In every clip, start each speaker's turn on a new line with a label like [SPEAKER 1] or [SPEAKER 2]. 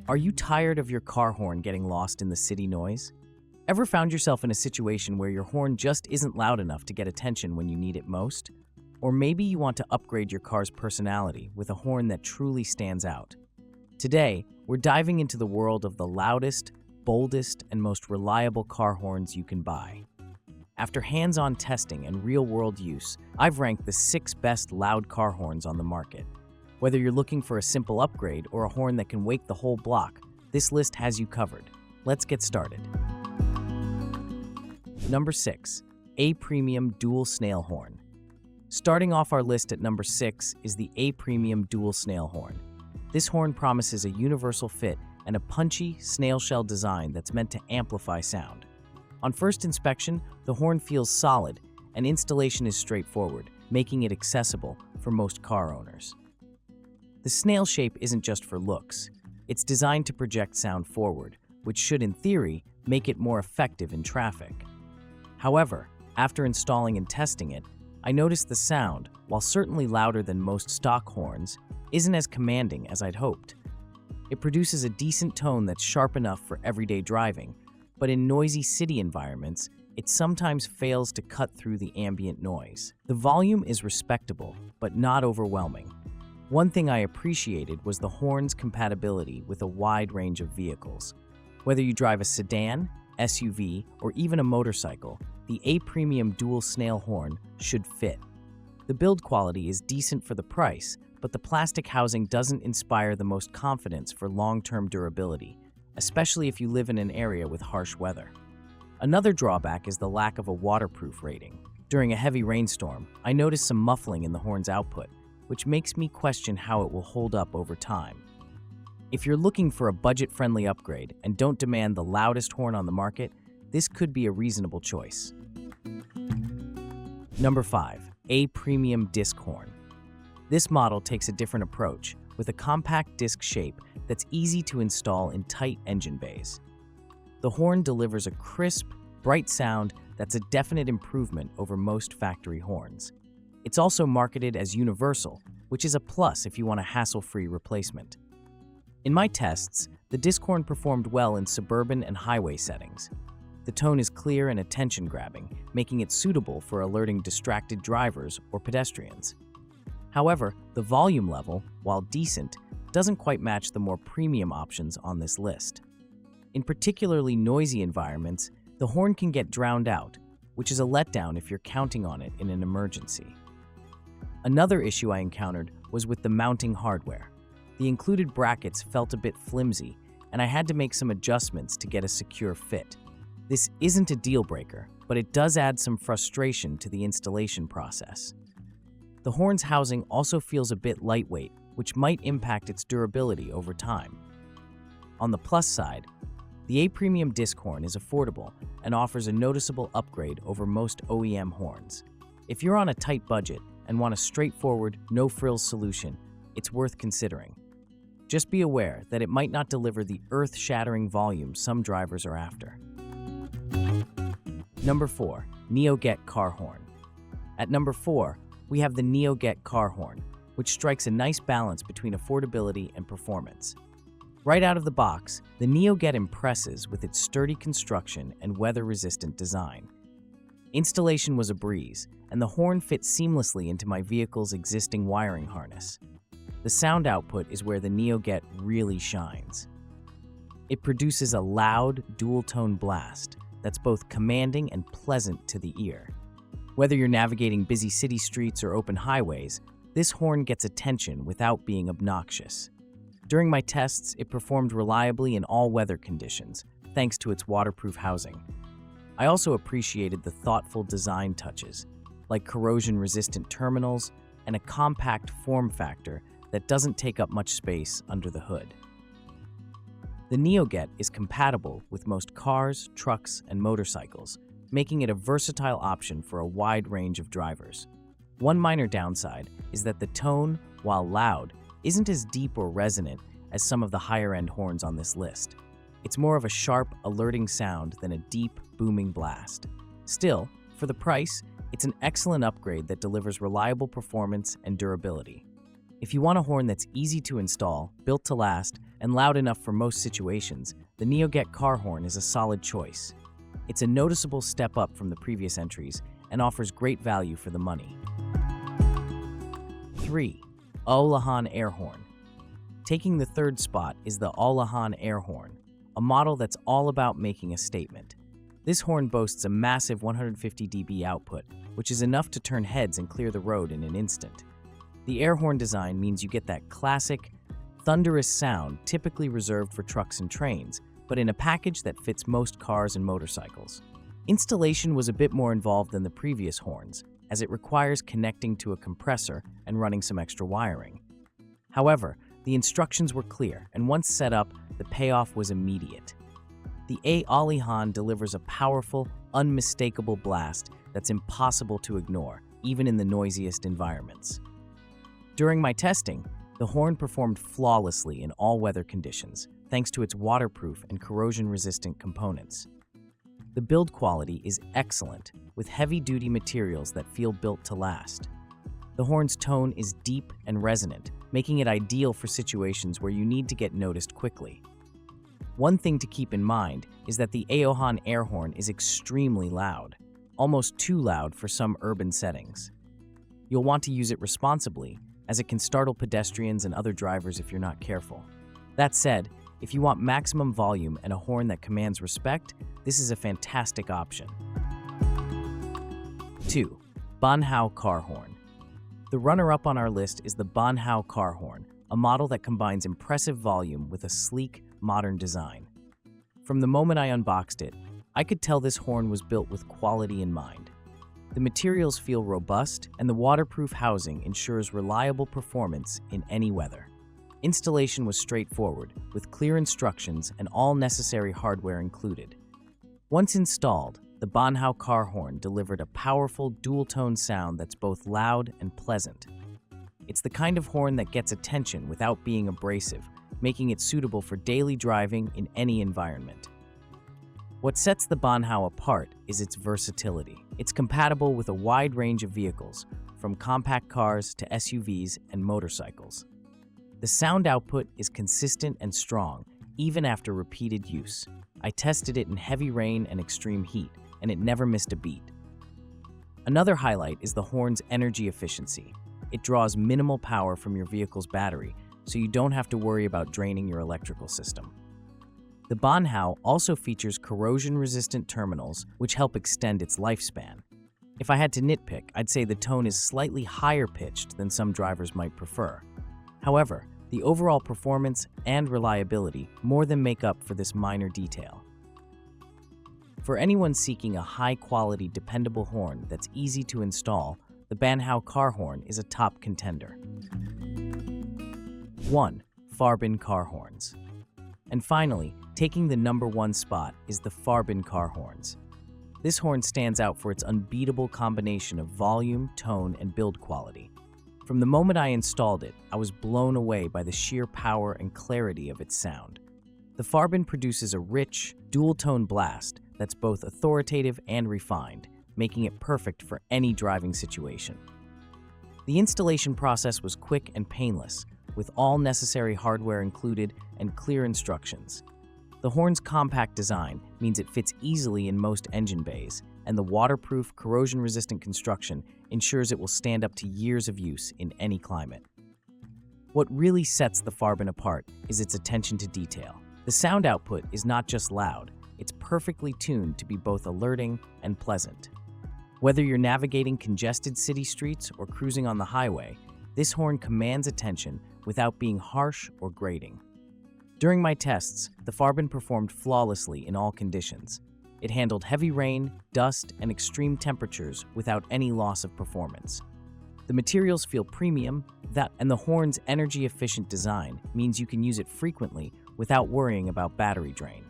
[SPEAKER 1] Are you tired of your car horn getting lost in the city noise? Ever found yourself in a situation where your horn just isn't loud enough to get attention when you need it most? Or maybe you want to upgrade your car's personality with a horn that truly stands out. Today, we're diving into the world of the loudest, boldest, and most reliable car horns you can buy. After hands-on testing and real-world use, I've ranked the 6 best loud car horns on the market. Whether you're looking for a simple upgrade or a horn that can wake the whole block, this list has you covered. Let's get started. Number 6. A Premium Dual Snail Horn. Starting off our list at number 6 is the A Premium Dual Snail Horn. This horn promises a universal fit and a punchy, snail-shell design that's meant to amplify sound. On first inspection, the horn feels solid, and installation is straightforward, making it accessible for most car owners. The snail shape isn't just for looks. It's designed to project sound forward, which should, in theory, make it more effective in traffic. However, after installing and testing it, I noticed the sound, while certainly louder than most stock horns, isn't as commanding as I'd hoped. It produces a decent tone that's sharp enough for everyday driving, but in noisy city environments, it sometimes fails to cut through the ambient noise. The volume is respectable, but not overwhelming. One thing I appreciated was the horn's compatibility with a wide range of vehicles. Whether you drive a sedan, SUV, or even a motorcycle, the A Premium Dual Snail Horn should fit. The build quality is decent for the price, but the plastic housing doesn't inspire the most confidence for long-term durability, especially if you live in an area with harsh weather. Another drawback is the lack of a waterproof rating. During a heavy rainstorm, I noticed some muffling in the horn's output, which makes me question how it will hold up over time. If you're looking for a budget-friendly upgrade and don't demand the loudest horn on the market, this could be a reasonable choice. Number 5. A Premium Disc Horn. This model takes a different approach, with a compact disc shape that's easy to install in tight engine bays. The horn delivers a crisp, bright sound that's a definite improvement over most factory horns. It's also marketed as universal, which is a plus if you want a hassle-free replacement. In my tests, the disc horn performed well in suburban and highway settings. The tone is clear and attention-grabbing, making it suitable for alerting distracted drivers or pedestrians. However, the volume level, while decent, doesn't quite match the more premium options on this list. In particularly noisy environments, the horn can get drowned out, which is a letdown if you're counting on it in an emergency. Another issue I encountered was with the mounting hardware. The included brackets felt a bit flimsy, and I had to make some adjustments to get a secure fit. This isn't a deal breaker, but it does add some frustration to the installation process. The horn's housing also feels a bit lightweight, which might impact its durability over time. On the plus side, the A Premium Disc Horn is affordable and offers a noticeable upgrade over most OEM horns. If you're on a tight budget and want a straightforward, no-frills solution, it's worth considering. Just be aware that it might not deliver the earth-shattering volume some drivers are after. Number 4. NEOGET Car Horn. At number 4, we have the NEOGET Car Horn, which strikes a nice balance between affordability and performance. Right out of the box, the NEOGET impresses with its sturdy construction and weather-resistant design. Installation was a breeze, and the horn fits seamlessly into my vehicle's existing wiring harness. The sound output is where the NEOGET really shines. It produces a loud, dual-tone blast that's both commanding and pleasant to the ear. Whether you're navigating busy city streets or open highways, this horn gets attention without being obnoxious. During my tests, it performed reliably in all weather conditions, thanks to its waterproof housing. I also appreciated the thoughtful design touches, like corrosion-resistant terminals and a compact form factor that doesn't take up much space under the hood. The NEOGET is compatible with most cars, trucks, and motorcycles, making it a versatile option for a wide range of drivers. One minor downside is that the tone, while loud, isn't as deep or resonant as some of the higher-end horns on this list. It's more of a sharp, alerting sound than a deep, booming blast. Still, for the price, it's an excellent upgrade that delivers reliable performance and durability. If you want a horn that's easy to install, built to last, and loud enough for most situations, the NEOGET Car Horn is a solid choice. It's a noticeable step up from the previous entries and offers great value for the money. 3. AOLIHAN Air Horn. Taking the third spot is the AOLIHAN Air Horn, a model that's all about making a statement. This horn boasts a massive 150 dB output, which is enough to turn heads and clear the road in an instant. The air horn design means you get that classic, thunderous sound typically reserved for trucks and trains, but in a package that fits most cars and motorcycles. Installation was a bit more involved than the previous horns, as it requires connecting to a compressor and running some extra wiring. However, the instructions were clear, and once set up, the payoff was immediate. The AOLIHAN delivers a powerful, unmistakable blast that's impossible to ignore, even in the noisiest environments. During my testing, the horn performed flawlessly in all weather conditions, thanks to its waterproof and corrosion-resistant components. The build quality is excellent, with heavy-duty materials that feel built to last. The horn's tone is deep and resonant, making it ideal for situations where you need to get noticed quickly. One thing to keep in mind is that the AOLIHAN Air Horn is extremely loud, almost too loud for some urban settings. You'll want to use it responsibly, as it can startle pedestrians and other drivers if you're not careful. That said, if you want maximum volume and a horn that commands respect, this is a fantastic option. 2. Banhao Car Horn. The runner-up on our list is the banhao Car Horn, a model that combines impressive volume with a sleek, modern design. From the moment I unboxed it, I could tell this horn was built with quality in mind. The materials feel robust, and the waterproof housing ensures reliable performance in any weather. Installation was straightforward, with clear instructions and all necessary hardware included. Once installed, the banhao Car Horn delivered a powerful dual-tone sound that's both loud and pleasant. It's the kind of horn that gets attention without being abrasive, making it suitable for daily driving in any environment. What sets the banhao apart is its versatility. It's compatible with a wide range of vehicles, from compact cars to SUVs and motorcycles. The sound output is consistent and strong, even after repeated use. I tested it in heavy rain and extreme heat, and it never missed a beat. Another highlight is the horn's energy efficiency. It draws minimal power from your vehicle's battery, so you don't have to worry about draining your electrical system. The banhao also features corrosion-resistant terminals, which help extend its lifespan. If I had to nitpick, I'd say the tone is slightly higher pitched than some drivers might prefer. However, the overall performance and reliability more than make up for this minor detail. For anyone seeking a high-quality, dependable horn that's easy to install, the banhao Car Horn is a top contender. 1. FARBIN Car Horns. And finally, taking the #1 spot is the FARBIN Car Horns. This horn stands out for its unbeatable combination of volume, tone, and build quality. From the moment I installed it, I was blown away by the sheer power and clarity of its sound. The FARBIN produces a rich, dual-tone blast that's both authoritative and refined, making it perfect for any driving situation. The installation process was quick and painless, with all necessary hardware included and clear instructions. The horn's compact design means it fits easily in most engine bays, and the waterproof, corrosion-resistant construction ensures it will stand up to years of use in any climate. What really sets the FARBIN apart is its attention to detail. The sound output is not just loud, it's perfectly tuned to be both alerting and pleasant. Whether you're navigating congested city streets or cruising on the highway, this horn commands attention without being harsh or grating. During my tests, the FARBIN performed flawlessly in all conditions. It handled heavy rain, dust, and extreme temperatures without any loss of performance. The materials feel premium, and the horn's energy-efficient design means you can use it frequently without worrying about battery drain.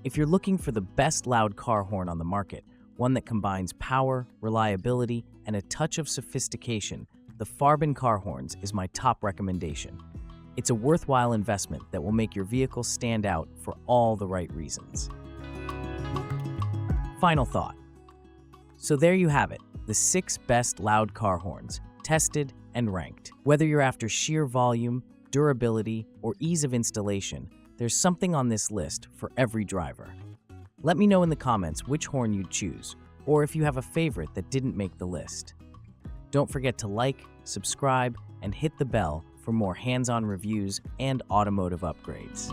[SPEAKER 1] If you're looking for the best loud car horn on the market, one that combines power, reliability, and a touch of sophistication, the FARBIN Car Horns is my top recommendation. It's a worthwhile investment that will make your vehicle stand out for all the right reasons. Final thought. So there you have it, the 6 best loud car horns, tested, and ranked. Whether you're after sheer volume, durability, or ease of installation, there's something on this list for every driver. Let me know in the comments which horn you'd choose, or if you have a favorite that didn't make the list. Don't forget to like, subscribe, and hit the bell for more hands-on reviews and automotive upgrades.